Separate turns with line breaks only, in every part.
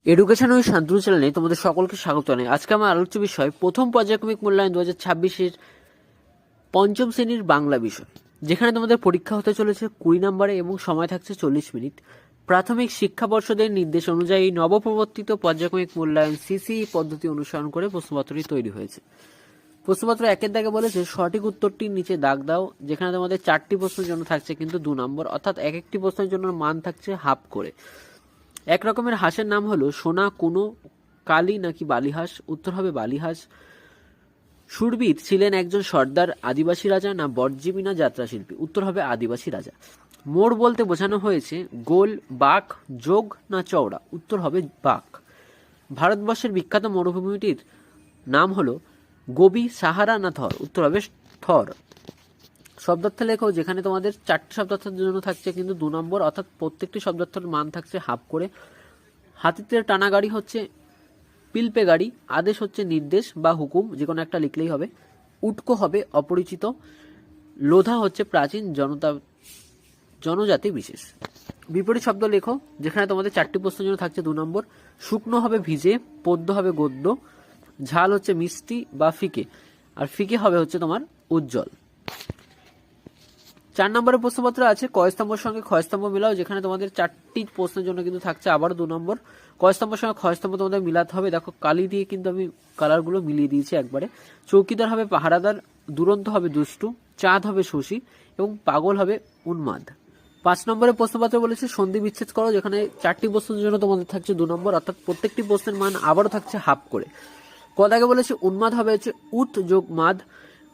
Education with Shantanu চ্যানেলে তোমাদের সকলকে স্বাগত জানাই। আজকে আমার আলোচ্য বিষয় প্রথম পর্যায়ক্রমিক মূল্যায়ন 2026-এর পঞ্চম শ্রেণীর বাংলা বিষয়, যেখানে তোমাদের পরীক্ষা হতে চলেছে 20 নম্বরে এবং সময় থাকছে 40 মিনিট। প্রাথমিক শিক্ষা পর্ষদের নির্দেশ অনুযায়ী নবপ্রবর্তিত পর্যায়ক্রমিক মূল্যায়ন সিসি পদ্ধতি অনুসরণ করে প্রশ্নপত্রটি তৈরি হয়েছে। প্রশ্নপত্র 1-এর দাগে বলেছে সঠিক উত্তরটির নিচে দাগ দাও, যেখানে তোমাদের 4টি প্রশ্নের জন্য থাকছে কিন্তু 2 নম্বর, অর্থাৎ এক একটি প্রশ্নের জন্য মান থাকছে হাফ করে। এক রকমের হাঁসের নাম হলো সোনা, কুনো, কালী নাকি বালিহাঁস? উত্তর হবে বালিহাঁস। সুরবীর ছিলেন একজন সর্দার, আদিবাসী রাজা না বটজীবী না যাত্রা শিল্পী? উত্তর হবে আদিবাসী রাজা। মোড় বলতে বোঝানো হয়েছে গোল, বাঁক, যোগ না চওড়া? উত্তর হবে বাঁক। ভারতবর্ষের বিখ্যাত মরুভূমিটির নাম হলো গোবি, সাহারা না থর? উত্তর হবে থর। শব্দার্থ লেখো, যেখানে তোমাদের 4টি শব্দার্থের জন্য থাকছে কিন্তু 2 নম্বর, অর্থাৎ প্রত্যেকটি শব্দার্থের মান থাকছে হাফ করে। হাতিতে টানা গাড়ি হচ্ছে পিলপে গাড়ি, আদেশ হচ্ছে নির্দেশ বা হুকুম, যে কোনো একটা লিখলেই হবে। উটকো হবে অপরিচিত, লোধা হচ্ছে প্রাচীন জনজাতি বিশেষ। বিপরীত শব্দ লেখো, যেখানে তোমাদের 4টি প্রশ্নের জন্য থাকছে 2 নম্বর। শুকনো হবে ভিজে, পদ্য হবে গদ্য, ঝাল হচ্ছে মিষ্টি বা ফিকে, আর ফিকে হবে হচ্ছে তোমার উজ্জ্বল। 4 নম্বরের প্রশ্নপত্র আছে কয়স্তম্ভের সঙ্গে ক্ষয়স্তম্ভ মিলাও, যেখানে তোমাদের 4টি প্রশ্নের জন্য কিন্তু থাকছে আবার 2 নম্বর। কয়স্তম্ভের সঙ্গে ক্ষয়স্তম্ভ তোমাদের মিলাতে হবে, দেখো কালি দিয়ে কিন্তু আমি কালারগুলো মিলিয়ে দিয়েছি একবারে। চৌকিদার হবে পাহারাদার, দুরন্ত হবে দুষ্টু, চাঁদ হবে শশী এবং পাগল হবে উন্মাদ। 5 নম্বরের প্রশ্নপত্র বলেছে সন্ধি বিচ্ছেদ করো, যেখানে 4টি প্রশ্নের জন্য তোমাদের থাকছে 2 নম্বর, অর্থাৎ প্রত্যেকটি প্রশ্নের মান আবারও থাকছে হাফ করে। কদাকে বলেছে উন্মাদ হবে হচ্ছে উত যোগ মাদ,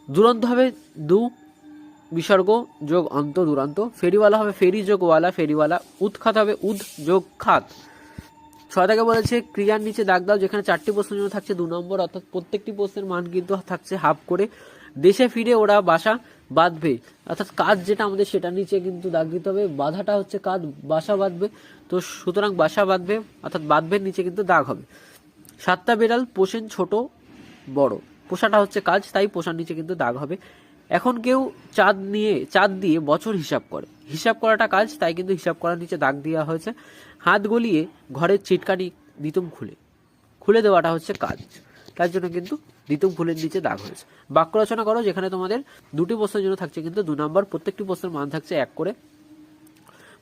দুরন্ত হবে দু বিসর্গ যোগ অন্ত দুরান্ত, ফেরিওয়ালা হবে ফেরি যোগ ওয়ালা ফেরিওয়ালা, উৎখাত হবে উদ যোগ খাত। 6 থেকে বলেছে ক্রিয়ার নিচে দাগ দাও, যেখানে 4টি প্রশ্নের জন্য থাকছে 2 নম্বর, অর্থাৎ প্রত্যেকটি প্রশ্নের মান কিন্তু থাকছে হাফ করে। দেশে ফিরে ওরা বাসা বাঁধবে, অর্থাৎ কাজ যেটা আমাদের সেটা নিচে কিন্তু দাগ দিতে হবে। বাধাটা হচ্ছে কাজ, বাসা বাঁধবে, তো সুতরাং বাসা বাঁধবে অর্থাৎ বাঁধবের নিচে কিন্তু দাগ হবে। 7টা বিড়াল পোষেন ছোট বড়, পোষাটা হচ্ছে কাজ, তাই পোষার নিচে কিন্তু দাগ হবে। এখন কেউ চাঁদ দিয়ে বছর হিসাব করে, হিসাব করাটা কাজ, তাই কিন্তু হিসাব করার নিচে দাগ দেওয়া হয়েছে। হাত গলিয়ে ঘরের চিটকানি দিতুম খুলে দেওয়াটা হচ্ছে কাজ, তার জন্য কিন্তু দিতুম ফুলের নিচে দাগ হয়েছে। বাক্য রচনা করো, যেখানে তোমাদের 2টি প্রশ্নের জন্য থাকছে কিন্তু 2 নম্বর, প্রত্যেকটি প্রশ্নের মান থাকছে 1 করে।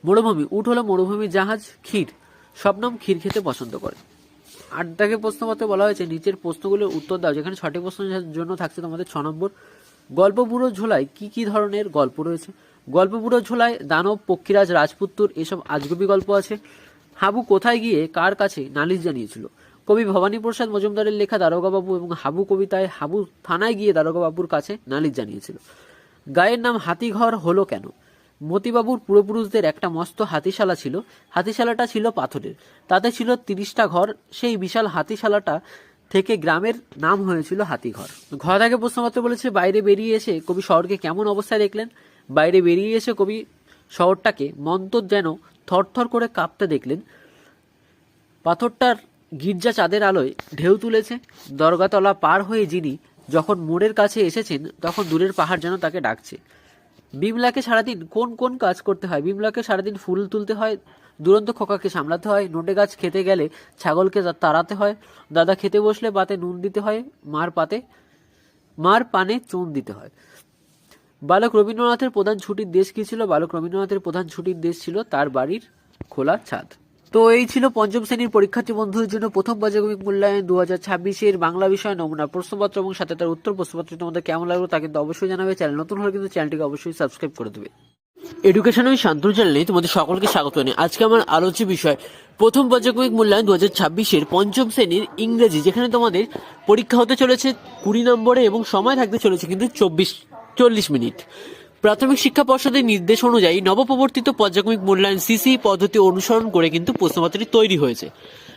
মরুভূমি, উট হলো মরুভূমির জাহাজ, ক্ষীর শবনম ক্ষীর খেতে পছন্দ করে। 8 দাগে প্রশ্নপত্রে বলা হয়েছে নিচের প্রশ্নগুলোর উত্তর দাও, যেখানে 6টি প্রশ্নের জন্য থাকছে তোমাদের 6 নম্বর। গল্প বুড়ো ঝোলায় কি কি ধরনের গল্প রয়েছে? গল্প বুড়ো ঝোলায় দানব, পক্ষীরাজ, রাজপুত্তর এসব আজগুবি গল্প আছে। হাবু কোথায় গিয়ে কার কাছে নালিশ জানিয়েছিল? কবি ভবানীপ্রসাদ মজুমদারের লেখা দারোগাবাবু এবং হাবু কবিতায় হাবু থানায় গিয়ে দারোগাবাবুর কাছে নালিশ জানিয়েছিল। গায়ের নাম হাতিঘর হলো কেন? মতিবাবুর পূর্বপুরুষদের একটা মস্ত হাতিশালা ছিল, হাতিশালাটা ছিল পাথরের, তাতে ছিল 30টা ঘর, সেই বিশাল হাতিশালাটা থেকে গ্রামের নাম হয়েছিল হাতিঘর। ঘর থেকে প্রশ্নপত্র বলেছে বাইরে বেরিয়ে এসে কবি শহরকে কেমন অবস্থায় দেখলেন? বাইরে বেরিয়ে এসে কবি শহরটাকে মন্তর যেন থরথর করে কাঁপতে দেখলেন। পাথরটার গির্জা চাঁদের আলোয় ঢেউ তুলেছে, দরগাতলা পার হয়ে যিনি যখন মোড়ের কাছে এসেছেন তখন দূরের পাহাড় যেন তাকে ডাকছে। বিমলাকে সারাদিন কোন কোন কাজ করতে হয়? বিমলাকে সারাদিন ফুল তুলতে হয়, দুরন্ত খোকাকে সামলাতে হয়, নোটে গাছ খেতে গেলে ছাগলকে তাড়াতে হয়, দাদা খেতে বসলে পাতে নুন দিতে হয়, মার পানে চুন দিতে হয়। বালক রবীন্দ্রনাথের প্রধান ছুটির দেশ কি ছিল? বালক রবীন্দ্রনাথের প্রধান ছুটির দেশ ছিল তার বাড়ির খোলা ছাদ। তো এই ছিল পঞ্চম শ্রেণীর পরীক্ষার্থী বন্ধুদের জন্য প্রথম পর্যায়ক্রমিক মূল্যায়ন 2026-এর বাংলা বিষয় নমুনা প্রশ্নপত্র এবং সাথে তার উত্তর প্রশ্নপত্র তোমাদের কেমন লাগলো তা কিন্তু অবশ্যই জানাবে। চ্যানেল নতুন হলে কিন্তু চ্যানেলটিকে অবশ্যই সাবস্ক্রাইব করে দেবে। এডুকেশন উইথ শান্তনু চ্যানেলে তোমাদের সকলকে স্বাগত জানাই। আজকে আমার আলোচ্য বিষয় প্রথম পর্যায়ক্রমিক মূল্যায়ন 2026-এর পঞ্চম শ্রেণীর ইংরেজি, যেখানে তোমাদের পরীক্ষা হতে চলেছে 20 নম্বরে এবং সময় থাকতে চলেছে কিন্তু 40 মিনিট। প্রাথমিক শিক্ষা পর্ষদের নির্দেশ অনুযায়ী নবপ্রবর্তিত পর্যায়ক্রমিক মূল্যায়ন সিসি পদ্ধতি অনুসরণ করে কিন্তু প্রশ্নপত্রটি তৈরি হয়েছে।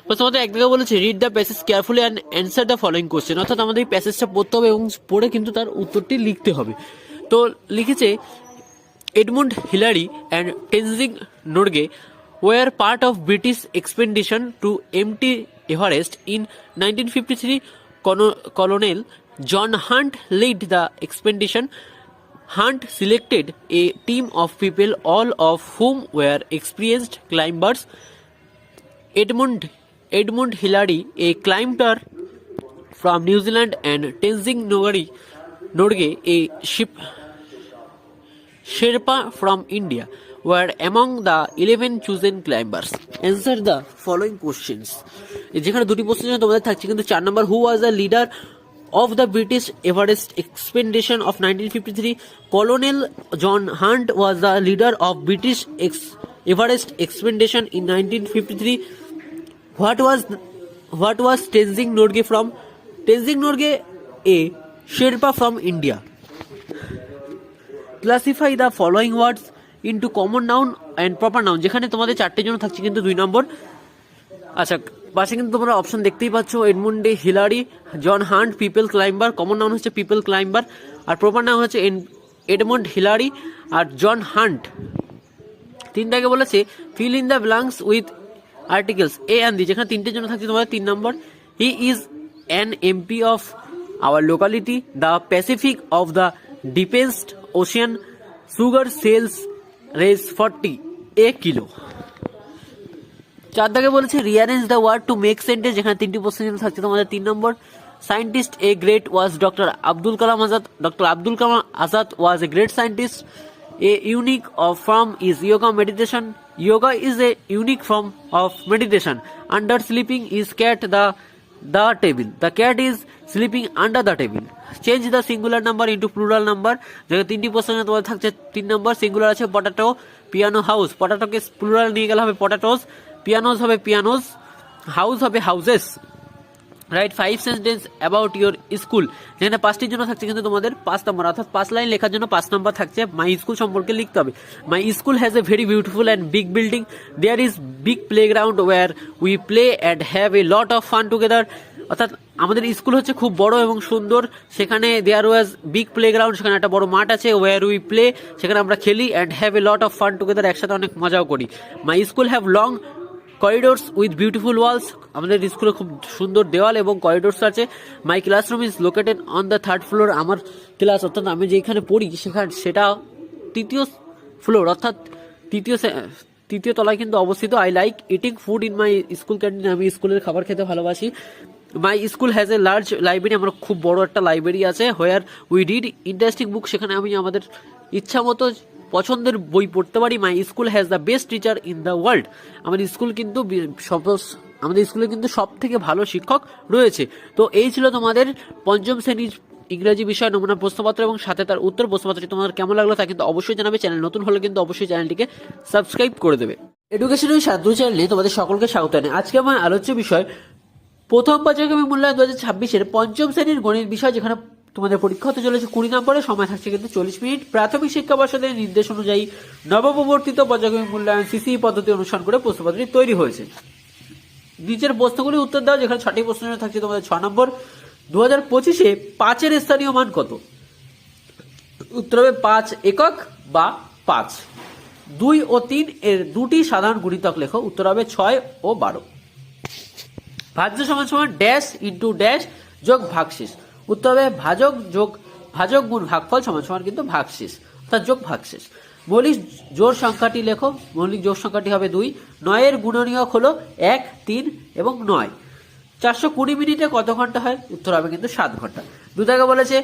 প্রশ্নপত্র 1 থেকে বলেছে read the passage carefully and answer the following question, অর্থাৎ আমাদের এই প্যাসেজটা পড়তে হবে এবং পড়ে কিন্তু তার উত্তরটি লিখতে হবে। তো লিখেছে Edmund Hillary and Tenzing Norgay were part of British expedition to empty Everest in 1953. Colonel John Hunt led the expedition. Hunt selected a team of people, all of whom were experienced climbers. Edmund Edmund Hillary, a climber from New Zealand, and Tenzing Norgay, a Sherpa from India, were among the 11 chosen climbers. Answer the following questions. যেখানে দুটি প্রশ্নের জন্য তোমাদের থাকছে কিন্তু 4 number, who was the leader of the British Everest expedition of 1953? Colonel John Hunt was the leader of British Everest expedition in 1953. What was Tenzing Norgay from? Tenzing Norgay, a Sherpa from India. Classify the following words into common noun and proper noun. যেখানে তোমাদের 4টের জন্য থাকছে কিন্তু 2 নম্বর। আচ্ছা, পাশে কিন্তু তোমরা option দেখতেই পাচ্ছ, Edmund Hillary, John Hunt, people climber. Common noun হচ্ছে পিপল ক্লাইম্বার, আর প্রপার নাউন হচ্ছে এডমন্ড হিলারি আর জন হান্ট। 3 দাগে বলেছে fill in the blanks with articles a and the, যেখানে 3টের জন্য থাকছে তোমাদের 3 number. He is an MP of our locality, the Pacific of the deepest ocean, sugar sells race 40 a kilo. 4 দাগে বলেছে rearrange the word to make sentence, যেখানে 3টি প্রশ্নের জন্য থাকছে তোমাদের 3 number. Scientist a great was doctor Abdul Kalam Azad, doctor Abdul Kalam Azad was a great scientist. A unique of form is yoga meditation, yoga is a unique form of meditation. Under sleeping is cat the table, the cat is sleeping under the table. Change the singular number into plural number, যেখানে 3টি প্রশ্নে তোমাদের থাকছে 3 নম্বর। Singular আছে potato, piano house, পটাটোকে plural নিয়ে গেলে হবে potatoes, পিয়ানোস হবে পিয়ানোস, হাউস হবে houses. Right 5 sentence about your school, যেখানে 5টির জন্য থাকছে কিন্তু তোমাদের 5 নম্বর, অর্থাৎ 5 লাইন লেখার জন্য 5 নম্বর থাকছে। মাই স্কুল সম্পর্কে লিখতে হবে। My school has a very beautiful and big building, there is big playground where we play and have a lot of fun together, অর্থাৎ আমাদের স্কুল হচ্ছে খুব বড় এবং সুন্দর, সেখানে দেয়ার ওয়াজ বিগ প্লেগ্রাউন্ড, সেখানে একটা বড় মাঠ আছে, ওয়ার উই প্লে, সেখানে আমরা খেলি, and have a lot of fun together, একসাথে অনেক মজাও করি। My school have long corridors with beautiful walls, আমাদের স্কুলে খুব সুন্দর দেওয়াল এবং করিডোরস আছে। My classroom is located on the 3rd floor, আমার ক্লাস অর্থাৎ আমি যেখানে পড়ি সেটা 3য় ফ্লোর অর্থাৎ তৃতীয় তলায় কিন্তু অবস্থিত। I like eating food in my school canteen, আমি স্কুলের খাবার খেতে ভালোবাসি। মাই school has a large library, আমার খুব বড় একটা লাইব্রেরি আছে। হোয়ার উই রিড ইন্টারেস্টিং বুক, সেখানে আমি আমাদের ইচ্ছা মতো পছন্দের বই পড়তে পারি। মাই school has the best teacher in the world, আমাদের স্কুলে কিন্তু সব থেকে ভালো শিক্ষক রয়েছে। তো এই ছিল তোমাদের 5ম শ্রেণীর ইংরেজি বিষয় নমুনা প্রশ্নপত্র এবং সাথে তার উত্তর। প্রশ্নপত্রটি তোমাদের কেমন লাগলো তা কিন্তু অবশ্যই জানাবে। চ্যানেল নতুন হলে কিন্তু অবশ্যই চ্যানেলটিকে সাবস্ক্রাইব করে দেবে। এডুকেশনের সাধু চ্যানেলে তোমাদের সকলকে স্বাগত জানাই। আজকে আমার আলোচ্য বিষয় প্রথম পর্যায়ক্রমিক মূল্যায়ন 2026-এর 5ম শ্রেণীর গণিত বিষয়, যেখানে তোমাদের পরীক্ষা হতে চলেছে 20 নম্বরে, সময় থাকছে কিন্তু 40 মিনিট। প্রাথমিক শিক্ষা পর্ষদের নির্দেশ অনুযায়ী নবপ্রবর্তিত পর্যায়ক্রমিক মূল্যায়ন সিসি পদ্ধতি অনুসরণ করে প্রশ্নপত্রটি তৈরি হয়েছে। নিচের প্রশ্নগুলি উত্তর দাও, যেখানে 6টি প্রশ্ন থাকছে তোমাদের 6 নম্বর। 2025-এ 5-এর স্থানীয় মান কত? উত্তর হবে 5 একক বা 5। 2 ও 3 এর 2টি সাধারণ গুণিতক লেখো, উত্তর হবে 6 ও 12। ভাজ্য সমান সমান ড্যাশ ইন্টু ড্যাশ যোগ ভাগশেষ, উত্তর হবে ভাজক গুণ ভাগফল সমান সমান কিন্তু ভাগশেষ অর্থাৎ যোগ ভাগশেষ। মৌলিক জোড় সংখ্যাটি লেখো, মৌলিক জোড় সংখ্যাটি হবে 2। 9-এর গুণনীয়ক হলো 1, 3 এবং 9। 420 মিনিটে কত ঘন্টা হয়? উত্তর হবে কিন্তু 7 ঘন্টা। 2 দাগে বলেছে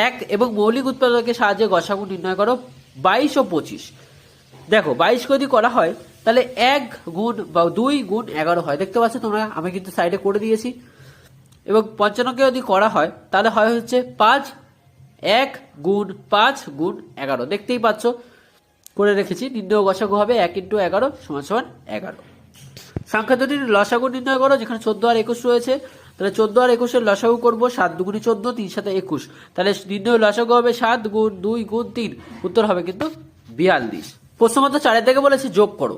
1 এবং মৌলিক উৎপাদকের সাহায্যে গসাগু নির্ণয় করো 22 ও 25। দেখো 22 যদি করা হয় তাহলে 1 গুণ বা 2 গুণ 11 হয়, দেখতে পাচ্ছ তোমরা, আমি কিন্তু সাইডে করে দিয়েছি। এবং 55কে যদি করা হয় তাহলে হয় হচ্ছে 5, 1 গুণ 5 গুণ 11, দেখতেই পাচ্ছ করে রেখেছি। নির্ণয় গসাগু হবে 1 × 11 = 11। সংখ্যা দুটির লসাগু নির্ণয় করো, যেখানে 14 আর 21 রয়েছে, তাহলে 14 আর 21-এর লসাগু করবো 7 × 2 = 14, 3 × 7 = 21, তাহলে নির্ণয় লসাগু হবে 7 গুণ 2 গুণ 3, উত্তর হবে কিন্তু 42। প্রশ্নপত্র 4 থেকে বলেছে যোগ করো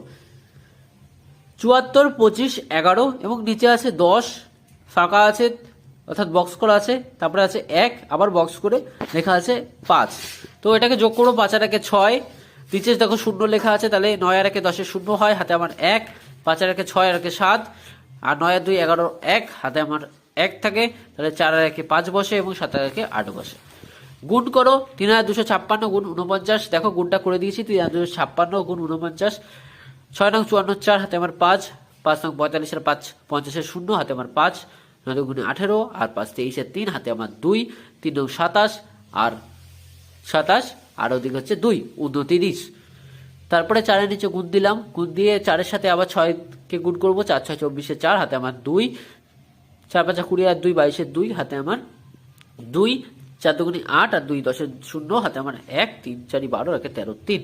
74, 25, 11 এবং নিচে আছে 10 ফাঁকা আছে অর্থাৎ বক্স করা আছে, তারপরে আছে 1 আবার বক্স করে লেখা আছে 5। তো এটাকে যোগ করো, 5 আর 1 6, নিচে দেখো 0 লেখা আছে, তাহলে 9 আর 1 10 0 হয়, হাতে আমার 1, 5 আর 1 6 আর 1 7, আর 9 আর 2 11 1, হাতে আমার 1 থাকে, তাহলে 4 আর 1 5 বসে এবং 7 আর 1 8 বসে। গুণ করো 3256 গুণ 49, দেখো গুণটা করে দিয়েছি, 3256 গুণ 49, 6 নং 54 4, হাতে আমার 5, 5 নং 45 আর 5 50 শূন্য, হাতে আমার 5, 9 দুগুণে 18 আর 5 23 3, হাতে আমার 2, 3 নং 27 আর 27 আর ওদিকে হচ্ছে 2, 29। তারপরে 4-এর নিচে গুণ দিলাম, গুণ দিয়ে 4-এর সাথে আবার 6-কে গুণ করবো, 4 6 24 4, হাতে আমার 2, 4 5 20 আর 2 22 2, হাতে আমার 2, 4 দুগুণে 8 আর 2 10 শূন্য, হাতে আমার 1, 3 4 12 1 13 3।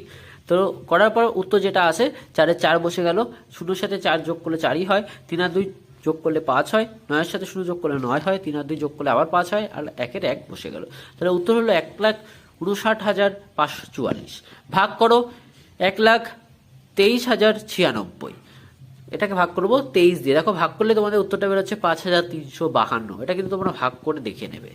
তো করার পর উত্তর যেটা আসে 4-এ 4 বসে গেল, শূন্যর সাথে 4 যোগ করলে 4ই হয়, 3 আর 2 যোগ করলে 5 হয়, 9-এর সাথে 0 যোগ করলে 9 হয়, 3 আর 2 যোগ করলে আবার 5 হয়, আর 1-এর 1 বসে গেল। তাহলে উত্তর হলো 1,59,544। ভাগ করো 1,23,096। এটাকে ভাগ করবো 23 দিয়ে। দেখো ভাগ করলে তোমাদের উত্তরটা বেরোচ্ছে 5,352। এটা কিন্তু তোমরা ভাগ করে দেখে নেবে।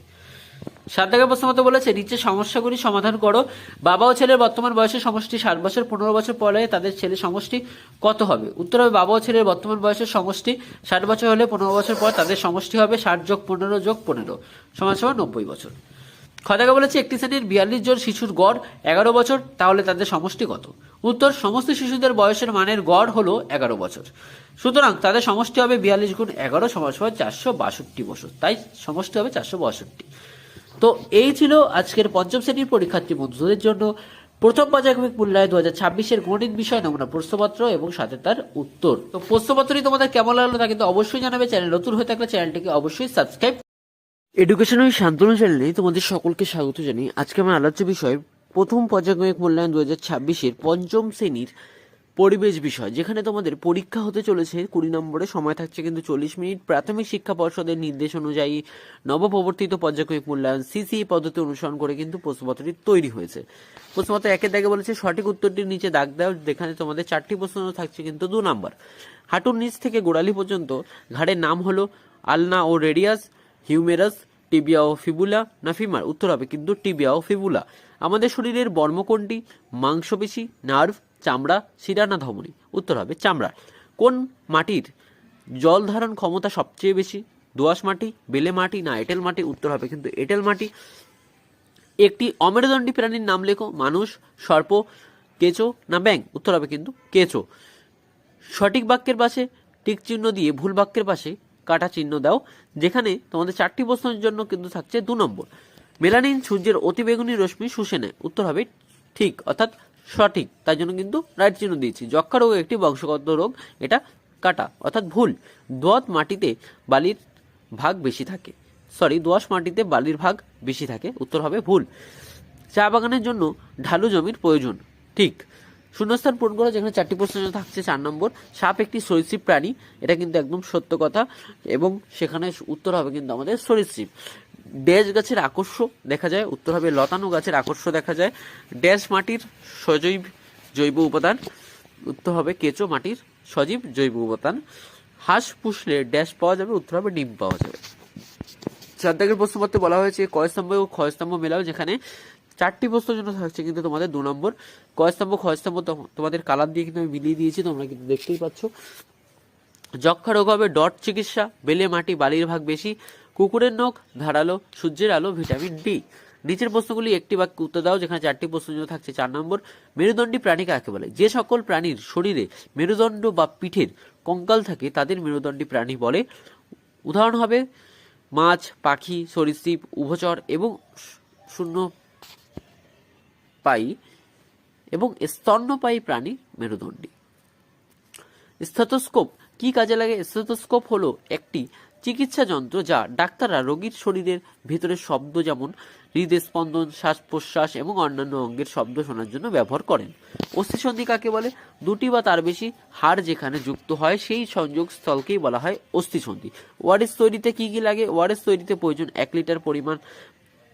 7 দাগের প্রশ্ন মতো বলেছে, নিচে সমস্যাগুলি সমাধান করো। বাবা ও ছেলের বর্তমান বয়সের সমষ্টি 60 বছর, 15 বছর পরে তাদের ছেলের সমষ্টি কত হবে? উত্তর হবে বাবা ও ছেলের বর্তমান বয়সের সমষ্টি 60 বছর হলে 15 বছর পর তাদের সমষ্টি হবে 60 যোগ 15 যোগ 15 সমান 90 বছর। খদাকে বলেছে একটি শ্রেণীর 42 জন শিশুর গড় 11 বছর, তাহলে তাদের সমষ্টি কত? উত্তর, সমস্ত শিশুদের বয়সের মানের গড় হলো 11 বছর, সুতরাং তাদের সমষ্টি হবে 42 গুণ 11 সমান 462 বছর, তাই সমষ্টি হবে 462। তো এই ছিল আজকের পঞ্চম শ্রেণীর পরীক্ষার্থী বন্ধুদের জন্য প্রথম পর্যায়ক্রমিক মূল্যায়ন 2026-এর গণিত বিষয় নমুনা প্রশ্নপত্র এবং সাথে তার উত্তর। তো প্রশ্নপত্রটি তোমাদের কেমন লাগলো তা কিন্তু অবশ্যই জানাবে। চ্যানেল নতুন হয়ে থাকলে চ্যানেলটিকে অবশ্যই সাবস্ক্রাইব। এডুকেশন ওই শান্তনু চ্যানেলে তোমাদের সকলকে স্বাগত জানাই। আজকে আমার আলোচ্য বিষয় প্রথম পর্যায়ক্রমিক মূল্যায়ন 2026-এর পঞ্চম শ্রেণীর পরিবেশ বিষয়, যেখানে তোমাদের পরীক্ষা হতে চলেছে 20 নম্বরে, সময় থাকছে কিন্তু 40 মিনিট। প্রাথমিক শিক্ষা পর্ষদের নির্দেশ অনুযায়ী নবপ্রবর্তিত পর্যায়ক্রমিক মূল্যায়ন সিসিই পদ্ধতি অনুসরণ করে কিন্তু প্রশ্নপত্রটি তৈরি হয়েছে। প্রশ্নপত্র 1-এর দাগে বলেছে সঠিক উত্তরটির নিচে দাগ দাও, যেখানে তোমাদের 4টি প্রশ্ন থাকছে কিন্তু 2 নম্বর। হাঁটুর নিচ থেকে গোড়ালি পর্যন্ত ঘাড়ের নাম হলো আলনা ও রেডিয়াস, হিউমেরাস, টিবিয়া ও ফিবুলা না ফিমার? উত্তর হবে কিন্তু টিবিয়া ও ফিবুলা। আমাদের শরীরের বর্ম কোনটি? মাংসপেশি, নার্ভ, চামড়া, শিরা না ধমনী? উত্তর হবে চামড়া। কোন মাটির জল ধারণ ক্ষমতা সবচেয়ে বেশি? দোআঁশ মাটি, বেলে মাটি না এঁটেল মাটি? উত্তর হবে কিন্তু এঁটেল মাটি। একটি অমেরুদণ্ডী প্রাণীর নাম লেখো। মানুষ, সর্প, কেঁচো না ব্যাঙ? উত্তর হবে কিন্তু কেঁচো। সঠিক বাক্যের পাশে টিক চিহ্ন দিয়ে ভুল বাক্যের পাশে কাটা চিহ্ন দাও, যেখানে তোমাদের 4টি প্রশ্নের জন্য কিন্তু থাকছে 2 নম্বর। মেলানিন সূর্যের অতিবেগুনি রশ্মি শুষে নেয়? উত্তর হবে ঠিক অর্থাৎ সঠিক, তাই জন্য কিন্তু রাইট চিহ্ন দিয়েছি। যক্ষা রোগ একটি বংশগত রোগ, এটা কাটা অর্থাৎ ভুল। দোআঁশ মাটিতে বালির ভাগ বেশি থাকে, দোআঁশ মাটিতে বালির ভাগ বেশি থাকে, উত্তর হবে ভুল। চা বাগানের জন্য ঢালু জমির প্রয়োজন, ঠিক। শূন্যস্থান পূরণ করো, যেখানে 4টি প্রশ্ন থাকছে 4 নম্বর। সাপ একটি সরীসৃপ প্রাণী, এটা কিন্তু একদম সত্য কথা, এবং সেখানে উত্তর হবে কিন্তু আমাদের সরীসৃপ। ড্যাশ গাছের আকর্ষ দেখা যায়? উত্তর হবে লতানো গাছের আকর্ষ দেখা যায়। ড্যাশ মাটির সজীব জৈব উপাদান? উত্তর হবে কেঁচো মাটির সজীব জৈব উপাদান। হাঁস পুষলে ড্যাশ পাওয়া যাবে? উত্তর হবে ডিম পাওয়া যাবে। 4 দাগের প্রশ্নপত্রে বলা হয়েছে ক স্তম্ভ ও খ স্তম্ভ মেলাও, যেখানে 4টি প্রশ্নের জন্য থাকছে কিন্তু তোমাদের 2 নম্বর। ক স্তম্ভ খ স্তম্ভ তোমাদের কালার দিয়ে কিন্তু আমি মিলিয়ে দিয়েছি, তোমরা কিন্তু দেখতেই পাচ্ছ। যক্ষা রোগ হবে ডট চিকিৎসা, বেলে মাটি বালির ভাগ বেশি, কুকুরের নখ ধারালো, সূর্যের আলো, ভিটামিন ডি। নিচের প্রশ্নগুলি একটি বাক্য উত্তর দাও, যেখানে 4টি প্রশ্নের জন্য থাকছে 4 নম্বর। মেরুদণ্ডী প্রাণী কাকে বলে? যে সকল প্রাণীর শরীরে মেরুদণ্ড বা পিঠের কঙ্কাল থাকে তাদের মেরুদণ্ডী প্রাণী বলে। উদাহরণ হবে মাছ, পাখি, সরীসৃপ, উভচর এবং শূন্যপায়ী এবং স্তন্যপায়ী প্রাণী মেরুদণ্ডী। স্টেথোস্কোপ কি কাজে লাগে? স্টেথোস্কোপ হলো একটি চিকিৎসা যন্ত্র যা ডাক্তাররা রোগীর শরীরের ভিতরের শব্দ, যেমন হৃদয় স্পন্দন, শ্বাস প্রশ্বাস এবং অন্যান্য অঙ্গের শব্দ শোনার জন্য ব্যবহার করেন। অস্থিসন্ধি কাকে বলে? 2টি বা তার বেশি হাড় যেখানে যুক্ত হয় সেই সংযোগ স্থলকেই বলা হয় অস্থিসন্ধি। ওআরএস তৈরিতে কি কি লাগে? ওআরএস তৈরিতে প্রয়োজন 1 লিটার পরিমাণ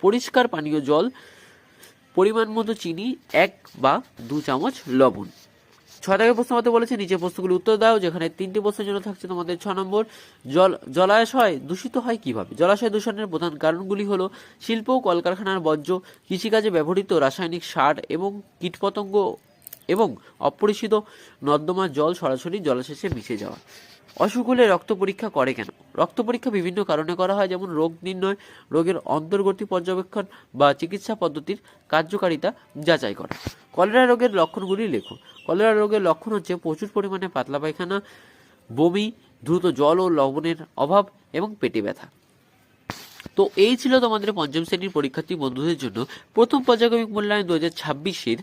পরিষ্কার পানীয় জল, পরিমাণ মতো চিনি, 1 বা 2 চামচ লবণ। 6 দাগের প্রশ্ন মতে বলেছে নিচে প্রশ্নগুলি উত্তর দাও, যেখানে 3টি প্রশ্নের জন্য থাকছে তোমাদের 6 নম্বর। জলাশয় দূষিত হয় কিভাবে? জলাশয় দূষণের প্রধান কারণগুলি হলো শিল্প, কলকারখানার বর্জ্য, কৃষিকাজে ব্যবহৃত রাসায়নিক সার এবং কীটপতঙ্গ এবং অপরিশোধিত নর্দমার জল সরাসরি জলাশয়ে মিশে যাওয়া। অসুখ হলে রক্ত পরীক্ষা করে কেন? রক্ত পরীক্ষা বিভিন্ন কারণে করা হয়, যেমন রোগ নির্ণয়, রোগের অন্তর্গতি পর্যবেক্ষণ বা চিকিৎসা পদ্ধতির কার্যকারিতা যাচাই করা। কলেরা রোগের লক্ষণগুলি লেখো। কলেরা রোগের লক্ষণ হচ্ছে প্রচুর পরিমাণে পাতলা পায়খানা, বমি, দ্রুত জল ও লবণের অভাব এবং পেটে ব্যথা। তো এই ছিল তোমাদের পঞ্চম শ্রেণীর পরীক্ষার্থী বন্ধুদের জন্য প্রথম পর্যায়ক্রমিক মূল্যায়ন 2026-এর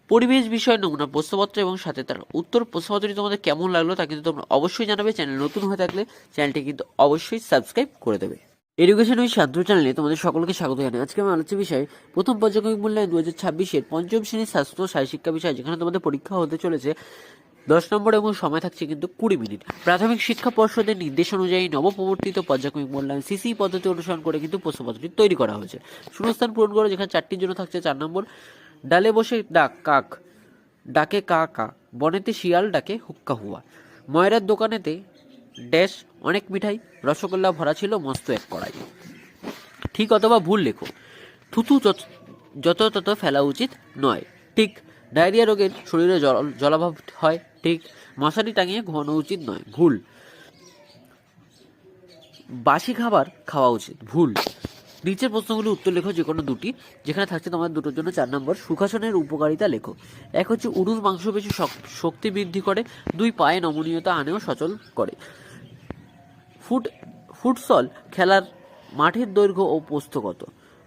পরিবেশ বিষয় নমুনা প্রশ্নপত্র এবং সাথে তার উত্তর। প্রশ্নপত্রটি তোমাদের কেমন লাগলো তা কিন্তু তোমরা অবশ্যই জানাবে। চ্যানেল নতুন হয়ে থাকলে চ্যানেলটি কিন্তু অবশ্যই সাবস্ক্রাইব করে দেবে। এডুকেশন উইথ শান্ত চ্যানেলে তোমাদের সকলকে স্বাগত জানাই। আজকে আমি আলোচ্য বিষয় প্রথম পর্যায়ক্রমিক মূল্যায়ন 2026-এর পঞ্চম শ্রেণীর স্বাস্থ্য ও শারীরশিক্ষা বিষয়, যেখানে তোমাদের পরীক্ষা হতে চলেছে 10 নম্বর এবং সময় থাকছে কিন্তু 20 মিনিট। প্রাথমিক শিক্ষা পর্ষদের নির্দেশ অনুযায়ী নবপ্রবর্তিত পর্যায়ক্রমিক মূল্যায়ন সিসি পদ্ধতি অনুসরণ করে কিন্তু প্রশ্নপত্রটি তৈরি করা হয়েছে। শূন্যস্থান পূরণ করো, যেখানে 4টির জন্য থাকছে 4 নম্বর। ডালে বসে কাক ডাকে কা কা, বনেতে শিয়াল ডাকে হুক্কা হুয়া, ময়রার দোকানেতে ড্যাশ অনেক মিঠাই, রসগোল্লা ভরা ছিল মস্ত এক কড়াই। ঠিক অথবা ভুল লেখো। থুতু যত তত ফেলা উচিত নয়, ঠিক। ডায়রিয়া রোগের শরীরে জলাভাব হয়, ঠিক। মশারি টাঙিয়ে ঘুমানো উচিত নয়, ভুল। বাসি খাবার খাওয়া উচিত, ভুল। নিচের প্রশ্নগুলি উত্তর লেখো যে কোনো দুটি, যেখানে থাকছে তোমাদের দুটোর জন্য 4 নম্বর। সুখাসনের উপকারিতা লেখো। 1 হচ্ছে উরুর মাংসপেশি শক্তি বৃদ্ধি করে, 2 পায়ে নমনীয়তা আনেও সচল করে। ফুটসল খেলার মাঠের দৈর্ঘ্য ও প্রস্থ কত?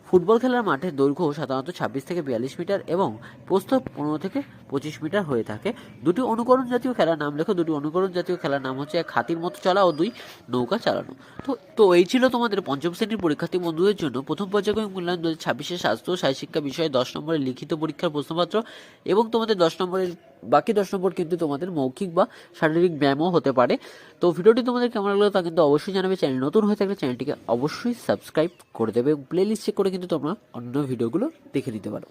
ফুটবল খেলার মাঠের দৈর্ঘ্য সাধারণত 26 থেকে 42 মিটার এবং প্রস্থ 15 থেকে 25 মিটার হয়ে থাকে। 2টি অনুকরণ জাতীয় খেলার নাম লেখো। 2টি অনুকরণ জাতীয় খেলার নাম হচ্ছে 1 হাতির মতো চলা ও 2 নৌকা চালানো। তো এই ছিল তোমাদের পঞ্চম শ্রেণীর পরীক্ষার্থী বন্ধুদের জন্য প্রথম পর্যায়ক্রমিক মূল্যায়ন 2026-এর স্বাস্থ্য ও শারীরশিক্ষা বিষয়ে 10 নম্বরের লিখিত পরীক্ষার প্রশ্নপত্র এবং তোমাদের 10 নম্বরের বাকি 10 নম্বর কিন্তু তোমাদের মৌখিক বা শারীরিক ব্যায়ামও হতে পারে। তো ভিডিওটি তোমাদের কেমন লাগলো তা কিন্তু অবশ্যই জানাবে। চ্যানেল নতুন হয়ে থাকলে চ্যানেলটিকে অবশ্যই সাবস্ক্রাইব করে দেবে। প্লেলিস্ট চেক করে কিন্তু তোমরা অন্য ভিডিওগুলো দেখে নিতে পারো।